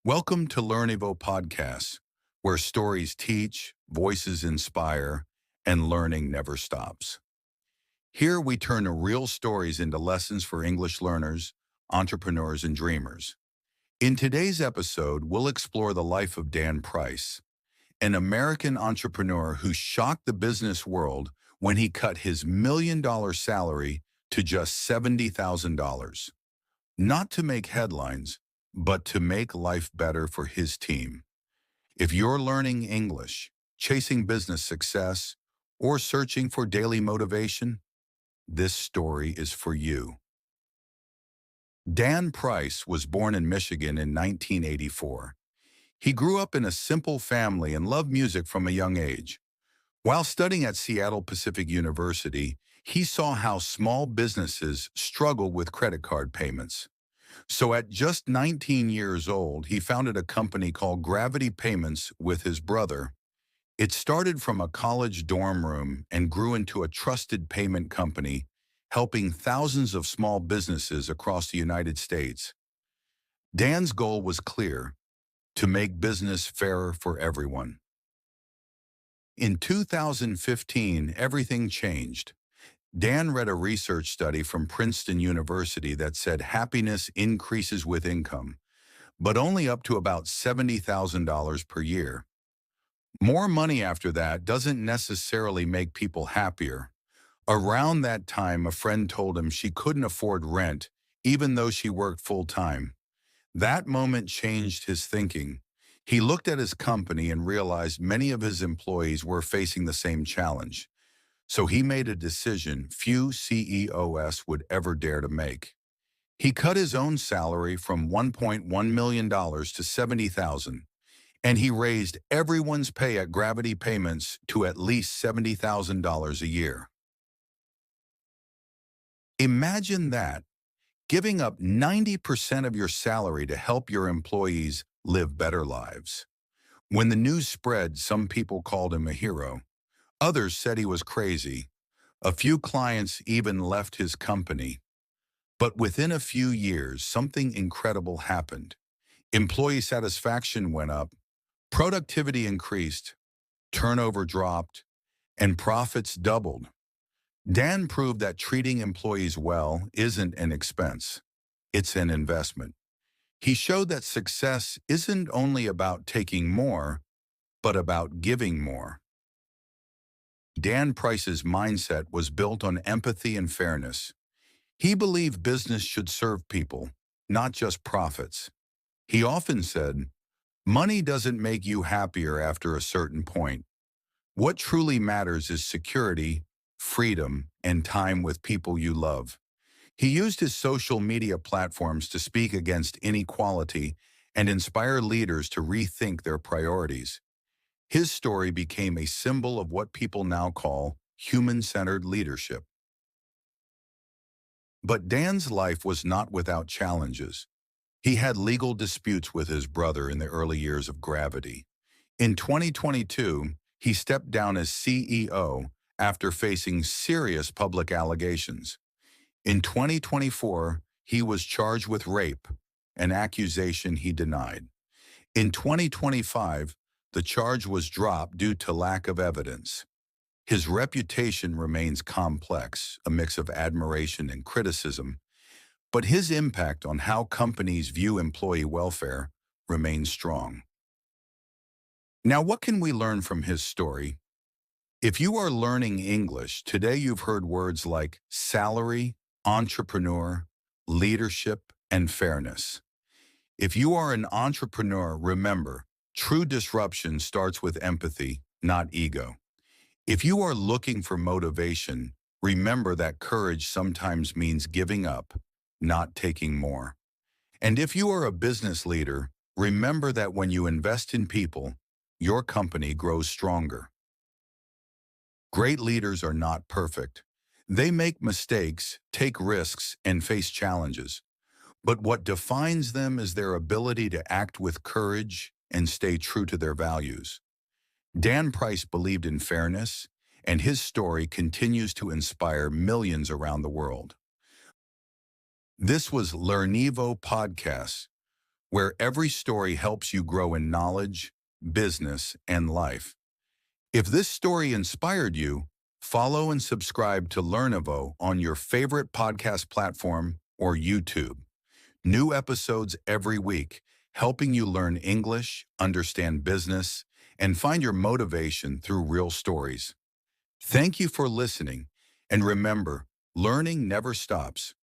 Welcome to Learnivo Podcasts, where stories teach, voices inspire, and learning never stops. Here we turn real stories into lessons for English learners, entrepreneurs, and dreamers. In today's episode, we'll explore the life of Dan Price, an American entrepreneur who shocked the business world when he cut his $1 million salary to just $70,000. Not to make headlines, but to make life better for his team. If you're learning English, chasing business success, or searching for daily motivation, this story is for you. Dan Price was born in Michigan in 1984. He grew up in a simple family and loved music from a young age. While studying at Seattle Pacific University, he saw how small businesses struggle with credit card payments. So at just 19 years old, he founded a company called Gravity Payments with his brother. It started from a college dorm room and grew into a trusted payment company, helping thousands of small businesses across the United States. Dan's goal was clear: to make business fairer for everyone. In 2015, everything changed. Dan read a research study from Princeton University that said happiness increases with income, but only up to about $70,000 per year. More money after that doesn't necessarily make people happier. Around that time, a friend told him she couldn't afford rent, even though she worked full-time. That moment changed his thinking. He looked at his company and realized many of his employees were facing the same challenge. So he made a decision few CEOs would ever dare to make. He cut his own salary from $1.1 million to $70,000, and he raised everyone's pay at Gravity Payments to at least $70,000 a year. Imagine that, giving up 90% of your salary to help your employees live better lives. When the news spread, some people called him a hero. Others said he was crazy. A few clients even left his company. But within a few years, something incredible happened. Employee satisfaction went up, productivity increased, turnover dropped, and profits doubled. Dan proved that treating employees well isn't an expense. It's an investment. He showed that success isn't only about taking more, but about giving more. Dan Price's mindset was built on empathy and fairness. He believed business should serve people, not just profits. He often said, "Money doesn't make you happier after a certain point. What truly matters is security, freedom, and time with people you love." He used his social media platforms to speak against inequality and inspire leaders to rethink their priorities. His story became a symbol of what people now call human-centered leadership. But Dan's life was not without challenges. He had legal disputes with his brother in the early years of Gravity. In 2022, he stepped down as CEO after facing serious public allegations. In 2024, he was charged with rape, an accusation he denied. In 2025, the charge was dropped due to lack of evidence. His reputation remains complex, a mix of admiration and criticism, but his impact on how companies view employee welfare remains strong. Now, what can we learn from his story? If you are learning English, today you've heard words like salary, entrepreneur, leadership, and fairness. If you are an entrepreneur, remember, true disruption starts with empathy, not ego. If you are looking for motivation, remember that courage sometimes means giving up, not taking more. And if you are a business leader, remember that when you invest in people, your company grows stronger. Great leaders are not perfect. They make mistakes, take risks, and face challenges. But what defines them is their ability to act with courage and stay true to their values. Dan Price believed in fairness, and his story continues to inspire millions around the world. This was Learnivo Podcast, where every story helps you grow in knowledge, business, and life. If this story inspired you, follow and subscribe to Learnivo on your favorite podcast platform or YouTube. New episodes every week, helping you learn English, understand business, and find your motivation through real stories. Thank you for listening, and remember, learning never stops.